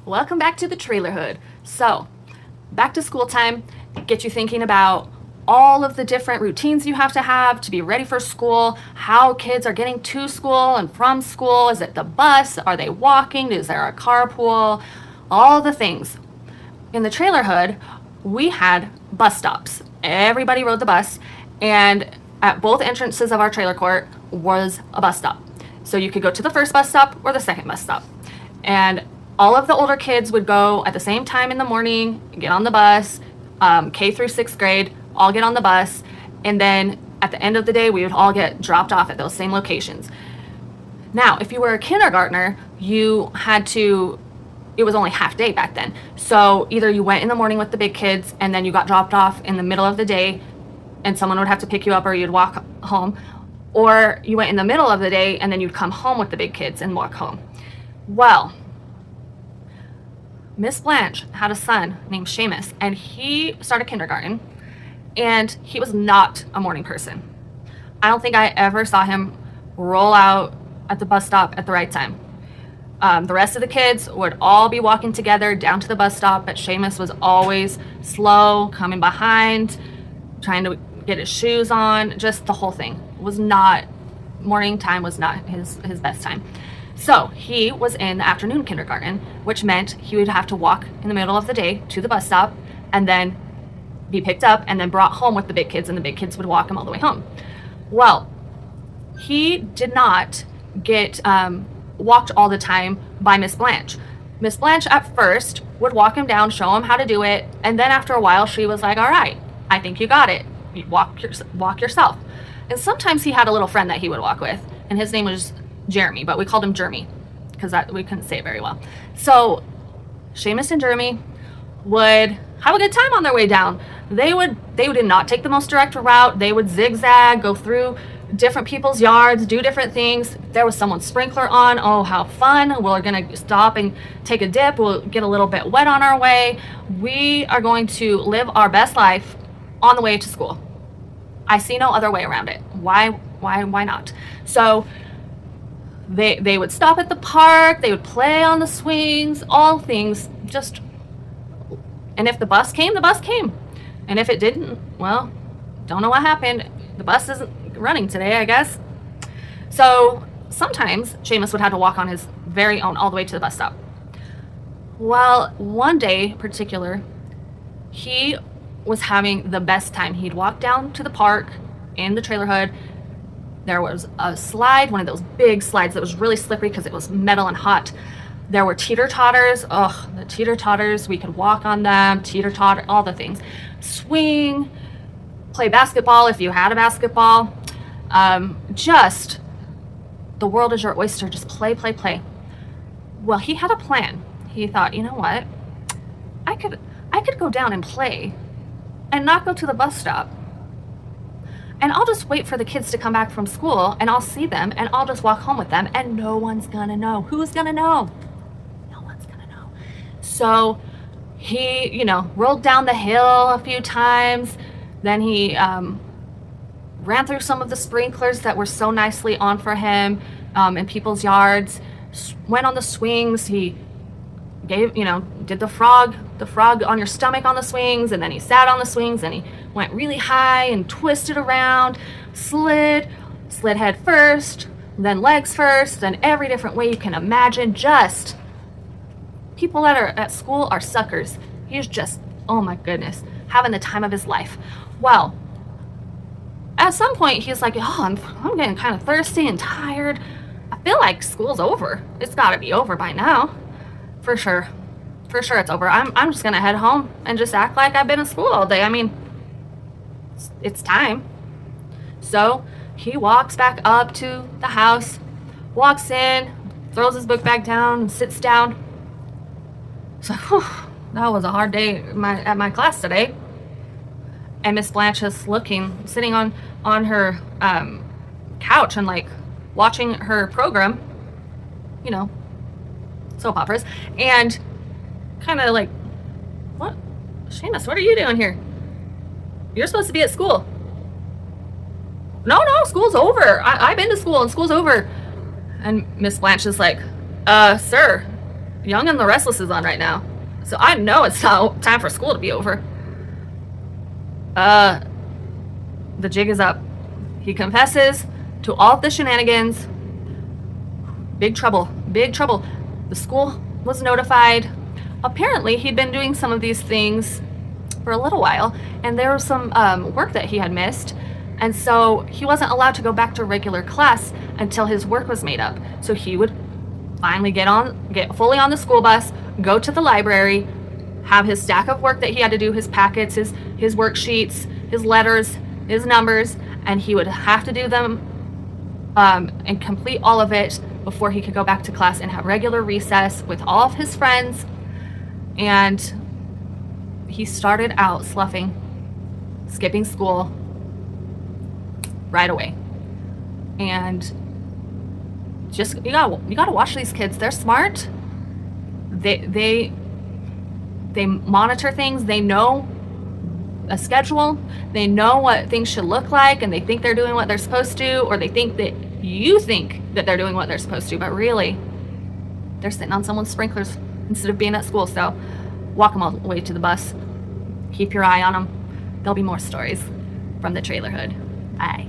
Welcome back to the Trailerhood. So, back to school time, get you thinking about all of the different routines you have to be ready for school, how kids are getting to school and from school. Is it the bus? Are they walking? Is there a carpool? All the things. In the Trailerhood, we had bus stops. Everybody rode the bus, and at both entrances of our trailer court was a bus stop. So you could go to the first bus stop or the second bus stop. And all of the older kids would go at the same time in the morning, get on the bus, K through 6th grade, all get on the bus, and then at the end of the day, we would all get dropped off at those same locations. Now, if you were a kindergartner, you had to, it was only half day back then. So either you went in the morning with the big kids and then you got dropped off in the middle of the day and someone would have to pick you up or you'd walk home, or you went in the middle of the day and then you'd come home with the big kids and walk home. Well, Miss Blanche had a son named Shamus, and he started kindergarten, and he was not a morning person. I don't think I ever saw him roll out at the bus stop at the right time. The rest of the kids would all be walking together down to the bus stop, but Shamus was always slow, coming behind, trying to get his shoes on, just the whole thing. Morning time was not his best time. So he was in the afternoon kindergarten, which meant he would have to walk in the middle of the day to the bus stop and then be picked up and then brought home with the big kids, and the big kids would walk him all the way home. Well, he did not get walked all the time by Miss Blanche. Miss Blanche at first would walk him down, show him how to do it, and then after a while she was like, all right, I think you got it. You walk yourself. And sometimes he had a little friend that he would walk with, and his name was Jeremy, but we called him Jeremy because we couldn't say it very well. So Shamus and Jeremy would have a good time on their way down. They did not take the most direct route. They would zigzag, go through different people's yards, do different things. If there was someone's sprinkler on, oh, how fun. We're going to stop and take a dip. We'll get a little bit wet on our way. We are going to live our best life on the way to school. I see no other way around it. Why not? So they would stop at the park, they would play on the swings, all things, and if the bus came, the bus came. And if it didn't, well, don't know what happened. The bus isn't running today, I guess. So sometimes Shamus would have to walk on his very own all the way to the bus stop. Well, one day in particular, he was having the best time. He'd walk down to the park in the Trailerhood. There was a slide, one of those big slides that was really slippery because it was metal and hot. There were teeter-totters. Oh, the teeter-totters, we could walk on them, teeter-totter, all the things. Swing, play basketball if you had a basketball. Just, the world is your oyster. Just play. Well, he had a plan. He thought, you know what? I could go down and play and not go to the bus stop. And I'll just wait for the kids to come back from school, and I'll see them, and I'll just walk home with them, and no one's gonna know. Who's gonna know? No one's gonna know. So he, rolled down the hill a few times. Then he ran through some of the sprinklers that were so nicely on for him in people's yards, went on the swings. He did the frog on your stomach on the swings, and then he sat on the swings, and he went really high and twisted around, slid head first, then legs first, then every different way you can imagine. Just people that are at school are suckers. He's just, oh my goodness, having the time of his life. Well, at some point he's like, oh, I'm getting kind of thirsty and tired. I feel like school's over. It's got to be over by now. For sure it's over. I'm just gonna head home and just act like I've been in school all day. I mean, it's time. So he walks back up to the house, walks in, throws his book back down, and sits down. So that was a hard day at my class today. And Miss Blanche is sitting on her couch and like watching her program, soap operas, and kind of like, what? Shamus, what are you doing here? You're supposed to be at school. No, school's over. I've been to school and school's over. And Miss Blanche is like, sir, Young and the Restless is on right now. So I know it's not time for school to be over. The jig is up. He confesses to all of the shenanigans. Big trouble. Big trouble. The school was notified. Apparently, he'd been doing some of these things for a little while, and there was some work that he had missed, and so he wasn't allowed to go back to regular class until his work was made up. So he would finally get fully on the school bus, go to the library, have his stack of work that he had to do, his packets, his worksheets, his letters, his numbers, and he would have to do them and complete all of it before he could go back to class and have regular recess with all of his friends. And he started out sloughing, skipping school right away. And just you gotta watch these kids. They're smart. They monitor things. They know a schedule. They know what things should look like, and they think they're doing what they're supposed to, or they think that you think that they're doing what they're supposed to, but really they're sitting on someone's sprinklers instead of being at school. So walk them all the way to the bus. Keep your eye on them. There'll be more stories from the Trailerhood. Bye.